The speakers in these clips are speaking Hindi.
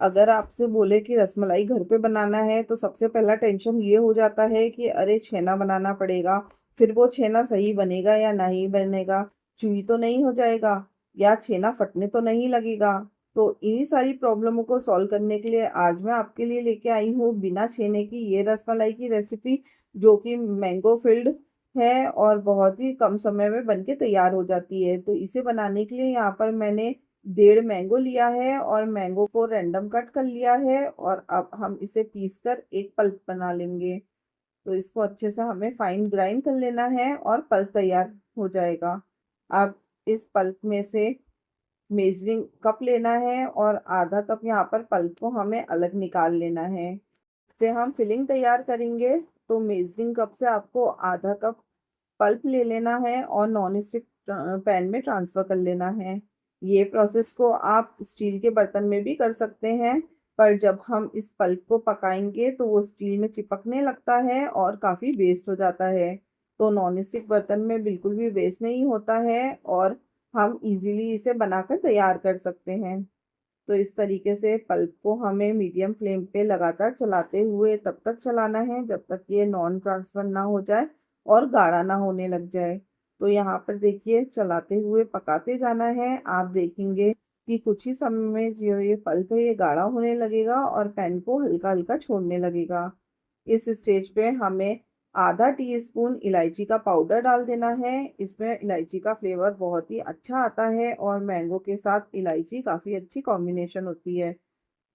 अगर आपसे बोले कि रसमलाई घर पे बनाना है तो सबसे पहला टेंशन ये हो जाता है कि अरे छेना बनाना पड़ेगा। फिर वो छेना सही बनेगा या नहीं बनेगा, चुई तो नहीं हो जाएगा, या छेना फटने तो नहीं लगेगा। तो इन्हीं सारी प्रॉब्लमों को सॉल्व करने के लिए आज मैं आपके लिए लेके आई हूँ बिना छेने की ये रसमलाई की रेसिपी, जो कि मैंगो फिल्ड है और बहुत ही कम समय में बनके तैयार हो जाती है। तो इसे बनाने के लिए यहाँ पर मैंने 1.5 मैंगो लिया है और मैंगो को रैंडम कट कर लिया है, और अब हम इसे पीस कर एक पल्प बना लेंगे। तो इसको अच्छे से हमें फाइन ग्राइंड कर लेना है और पल्प तैयार हो जाएगा। अब इस पल्प में से मेजरिंग कप लेना है और आधा कप यहाँ पर पल्प को हमें अलग निकाल लेना है। इससे हम फिलिंग तैयार करेंगे। तो मेजरिंग कप से आपको आधा कप पल्प ले लेना है और नॉन स्टिक पैन में ट्रांसफर कर लेना है। ये प्रोसेस को आप स्टील के बर्तन में भी कर सकते हैं, पर जब हम इस पल्प को पकाएंगे तो वो स्टील में चिपकने लगता है और काफ़ी वेस्ट हो जाता है। तो नॉन स्टिक बर्तन में बिल्कुल भी वेस्ट नहीं होता है और हम इजीली इसे बनाकर तैयार कर सकते हैं। तो इस तरीके से पल्प को हमें मीडियम फ्लेम पे लगातार चलाते हुए तब तक चलाना है जब तक ये नॉन ट्रांसफर ना हो जाए और गाढ़ा ना होने लग जाए। तो यहाँ पर देखिए चलाते हुए पकाते जाना है। आप देखेंगे कि कुछ ही समय में जो ये पल्प है ये गाढ़ा होने लगेगा और पैन को हल्का हल्का छोड़ने लगेगा। इस स्टेज पे हमें आधा टी स्पून इलायची का पाउडर डाल देना है। इसमें इलायची का फ्लेवर बहुत ही अच्छा आता है और मैंगो के साथ इलायची काफ़ी अच्छी कॉम्बिनेशन होती है।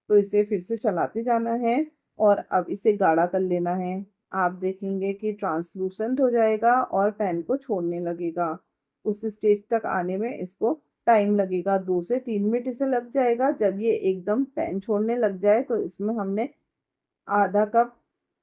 तो इसे फिर से चलाते जाना है और अब इसे गाढ़ा कर लेना है। आप देखेंगे कि ट्रांसलूसेंट हो जाएगा और पैन को छोड़ने लगेगा। उस स्टेज तक आने में इसको टाइम लगेगा, 2 से 3 मिनट इसे लग जाएगा। जब ये एकदम पैन छोड़ने लग जाए तो इसमें हमने आधा कप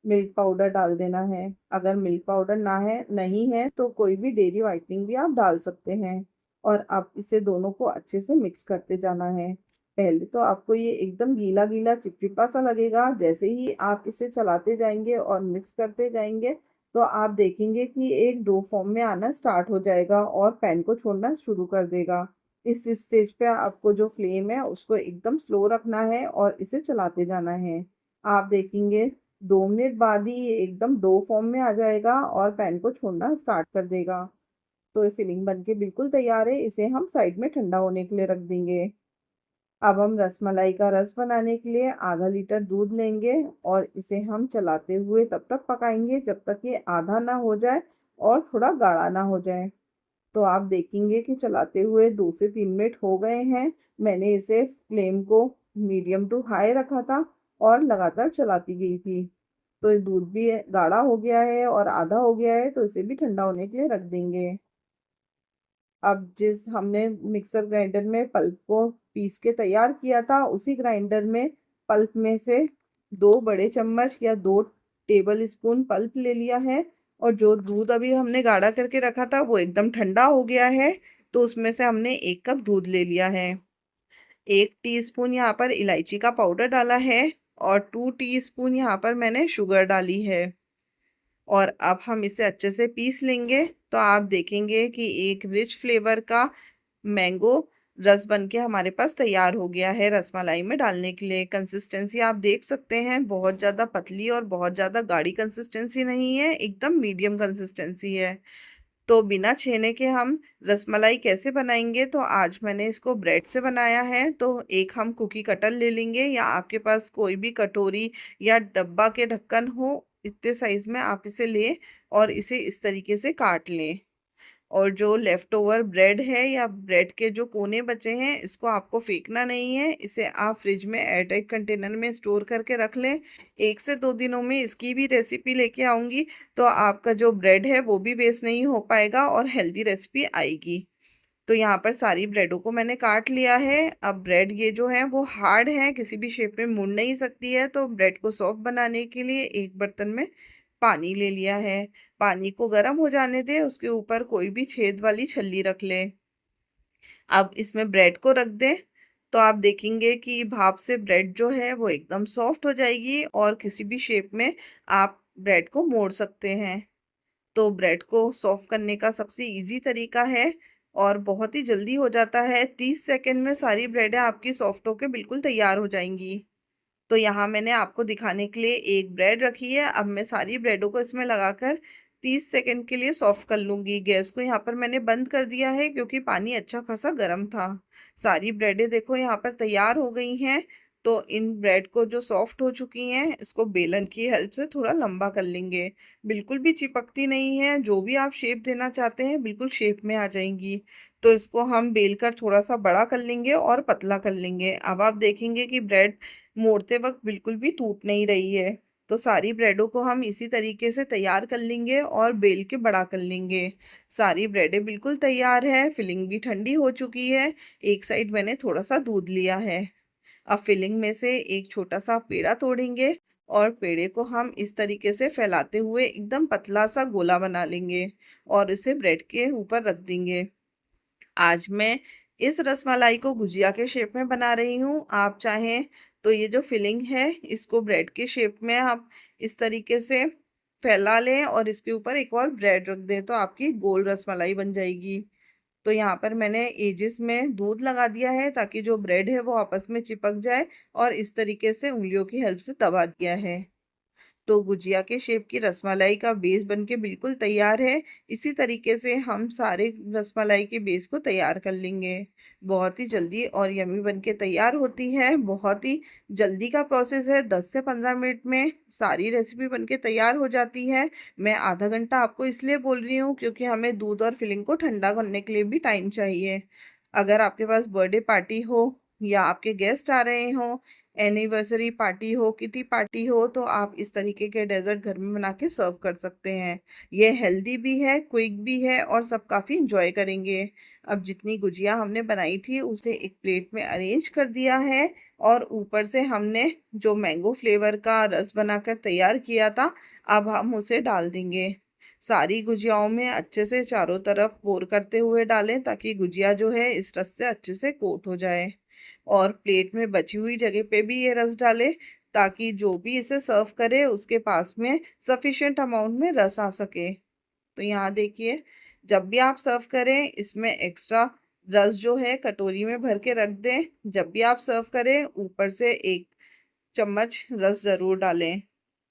मिल्क पाउडर डाल देना है। अगर मिल्क पाउडर ना है नहीं है तो कोई भी डेयरी व्हाइटनिंग भी आप डाल सकते हैं। और अब इसे दोनों को अच्छे से मिक्स करते जाना है। पहले तो आपको ये एकदम गीला गीला चिपचिपा सा लगेगा। जैसे ही आप इसे चलाते जाएंगे और मिक्स करते जाएंगे तो आप देखेंगे कि एक डो फॉर्म में आना स्टार्ट हो जाएगा और पैन को छोड़ना शुरू कर देगा। इस स्टेज पे आपको जो फ्लेम है उसको एकदम स्लो रखना है और इसे चलाते जाना है। आप देखेंगे 2 मिनट बाद ही ये एकदम डो फॉर्म में आ जाएगा और पैन को छोड़ना स्टार्ट कर देगा। तो ये फिलिंग बनके बिल्कुल तैयार है। इसे हम साइड में ठंडा होने के लिए रख देंगे। अब हम रसमलाई का रस बनाने के लिए आधा लीटर दूध लेंगे और इसे हम चलाते हुए तब तक पकाएंगे जब तक ये आधा ना हो जाए और थोड़ा गाढ़ा ना हो जाए। तो आप देखेंगे कि चलाते हुए 2 से 3 मिनट हो गए हैं। मैंने इसे फ्लेम को मीडियम टू हाई रखा था और लगातार चलाती गई थी। तो ये दूध भी गाढ़ा हो गया है और आधा हो गया है, तो इसे भी ठंडा होने के लिए रख देंगे। अब जिस हमने मिक्सर ग्राइंडर में पल्प को पीस के तैयार किया था उसी ग्राइंडर में पल्प में से 2 बड़े चम्मच या 2 टेबल स्पून पल्प ले लिया है। और जो दूध अभी हमने गाढ़ा करके रखा था वो एकदम ठंडा हो गया है। तो उसमें से हमने 1 कप दूध ले लिया है। 1 टीस्पून यहाँ पर इलायची का पाउडर डाला है और 2 टीस्पून यहाँ पर मैंने शुगर डाली है। और अब हम इसे अच्छे से पीस लेंगे। तो आप देखेंगे कि एक रिच फ्लेवर का मैंगो रस बन के हमारे पास तैयार हो गया है। रसमलाई में डालने के लिए कंसिस्टेंसी आप देख सकते हैं, बहुत ज़्यादा पतली और बहुत ज़्यादा गाढ़ी कंसिस्टेंसी नहीं है, एकदम मीडियम कंसिस्टेंसी है। तो बिना छेने के हम रसमलाई कैसे बनाएंगे, तो आज मैंने इसको ब्रेड से बनाया है। तो एक हम कुकी कटर ले लेंगे या आपके पास कोई भी कटोरी या डब्बा के ढक्कन हो, इतने साइज में आप इसे लें और इसे इस तरीके से काट लें। और जो लेफ्ट ओवर ब्रेड है या ब्रेड के जो कोने बचे हैं इसको आपको फेंकना नहीं है, इसे आप फ्रिज में एयरटाइट कंटेनर में स्टोर करके रख लें। 1 से 2 दिनों में इसकी भी रेसिपी लेके आऊँगी, तो आपका जो ब्रेड है वो भी वेस्ट नहीं हो पाएगा और हेल्दी रेसिपी आएगी। तो यहाँ पर सारी ब्रेडों को मैंने काट लिया है। अब ब्रेड ये जो है वो हार्ड है, किसी भी शेप में मुड़ नहीं सकती है। तो ब्रेड को सॉफ्ट बनाने के लिए एक बर्तन में पानी ले लिया है। पानी को गर्म हो जाने दे, उसके ऊपर कोई भी छेद वाली छल्ली रख ले। अब इसमें ब्रेड को रख दें। तो आप देखेंगे कि भाप से ब्रेड जो है वो एकदम सॉफ्ट हो जाएगी और किसी भी शेप में आप ब्रेड को मोड़ सकते हैं। तो ब्रेड को सॉफ्ट करने का सबसे इजी तरीका है और बहुत ही जल्दी हो जाता है। 30 सेकंड में सारी ब्रेडें आपकी सॉफ्ट होके बिल्कुल तैयार हो जाएंगी। तो यहाँ मैंने आपको दिखाने के लिए एक ब्रेड रखी है। अब मैं सारी ब्रेडों को इसमें लगाकर 30 सेकंड के लिए सॉफ्ट कर लूंगी। गैस को यहाँ पर मैंने बंद कर दिया है क्योंकि पानी अच्छा खासा गर्म था। सारी ब्रेडें देखो यहाँ पर तैयार हो गई हैं। तो इन ब्रेड को जो सॉफ्ट हो चुकी हैं, इसको बेलन की हेल्प से थोड़ा लंबा कर लेंगे। बिल्कुल भी चिपकती नहीं है, जो भी आप शेप देना चाहते हैं बिल्कुल शेप में आ जाएंगी। तो इसको हम बेल कर थोड़ा सा बड़ा कर लेंगे और पतला कर लेंगे। अब आप देखेंगे कि ब्रेड मोड़ते वक्त बिल्कुल भी टूट नहीं रही है। तो सारी ब्रेडों को हम इसी तरीके से तैयार कर लेंगे और बेल के बड़ा कर लेंगे। सारी ब्रेडें बिल्कुल तैयार है, फिलिंग भी ठंडी हो चुकी है। एक साइड मैंने थोड़ा सा दूध लिया है। अब फिलिंग में से एक छोटा सा पेड़ा तोड़ेंगे और पेड़े को हम इस तरीके से फैलाते हुए एकदम पतला सा गोला बना लेंगे और इसे ब्रेड के ऊपर रख देंगे। आज मैं इस रसमलाई को गुजिया के शेप में बना रही हूँ। आप चाहें तो ये जो फिलिंग है इसको ब्रेड के शेप में आप इस तरीके से फैला लें और इसके ऊपर एक और ब्रेड रख दें तो आपकी गोल रसमलाई बन जाएगी। तो यहाँ पर मैंने एजिस में दूध लगा दिया है ताकि जो ब्रेड है वो आपस में चिपक जाए, और इस तरीके से उंगलियों की हेल्प से दबा दिया है। तो गुजिया के शेप की रसमलाई का बेस बनके बिल्कुल तैयार है। इसी तरीके से हम सारे रसमलाई के बेस को तैयार कर लेंगे। बहुत ही जल्दी और यमी बनके तैयार होती है। बहुत ही जल्दी का प्रोसेस है। 10 से 15 मिनट में सारी रेसिपी बनके तैयार हो जाती है। मैं आधा घंटा आपको इसलिए बोल रही हूँ क्योंकि हमें दूध और फिलिंग को ठंडा करने के लिए भी टाइम चाहिए। अगर आपके पास बर्थडे पार्टी हो या आपके गेस्ट आ रहे हो, एनिवर्सरी पार्टी हो, किटी पार्टी हो, तो आप इस तरीके के डेजर्ट घर में बना के सर्व कर सकते हैं। ये हेल्दी भी है, क्विक भी है और सब काफ़ी इंजॉय करेंगे। अब जितनी गुजिया हमने बनाई थी उसे एक प्लेट में अरेंज कर दिया है और ऊपर से हमने जो मैंगो फ्लेवर का रस बनाकर तैयार किया था, अब हम उसे डाल देंगे। सारी गुजियाओं में अच्छे से चारों तरफ पोर करते हुए डालें ताकि गुजिया जो है इस रस से अच्छे से कोट हो जाए। और प्लेट में बची हुई जगह पे भी ये रस डालें ताकि जो भी इसे सर्व करे उसके पास में सफिशिएंट अमाउंट में रस आ सके। तो यहाँ देखिए, जब भी आप सर्व करें इसमें एक्स्ट्रा रस जो है कटोरी में भर के रख दें। जब भी आप सर्व करें ऊपर से 1 चम्मच रस ज़रूर डालें।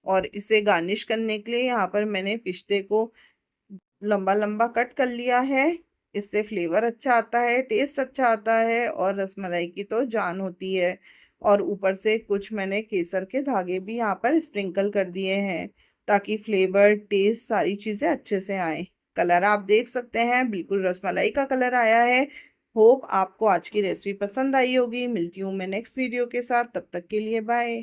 और इसे गार्निश करने के लिए यहाँ पर मैंने पिस्ते को लंबा लंबा कट कर लिया है। इससे फ्लेवर अच्छा आता है, टेस्ट अच्छा आता है और रसमलाई की तो जान होती है। और ऊपर से कुछ मैंने केसर के धागे भी यहाँ पर स्प्रिंकल कर दिए हैं ताकि फ्लेवर, टेस्ट सारी चीज़ें अच्छे से आए। कलर आप देख सकते हैं, बिल्कुल रसमलाई का कलर आया है। होप आपको आज की रेसिपी पसंद आई होगी। मिलती हूँ मैं नेक्स्ट वीडियो के साथ, तब तक के लिए बाय।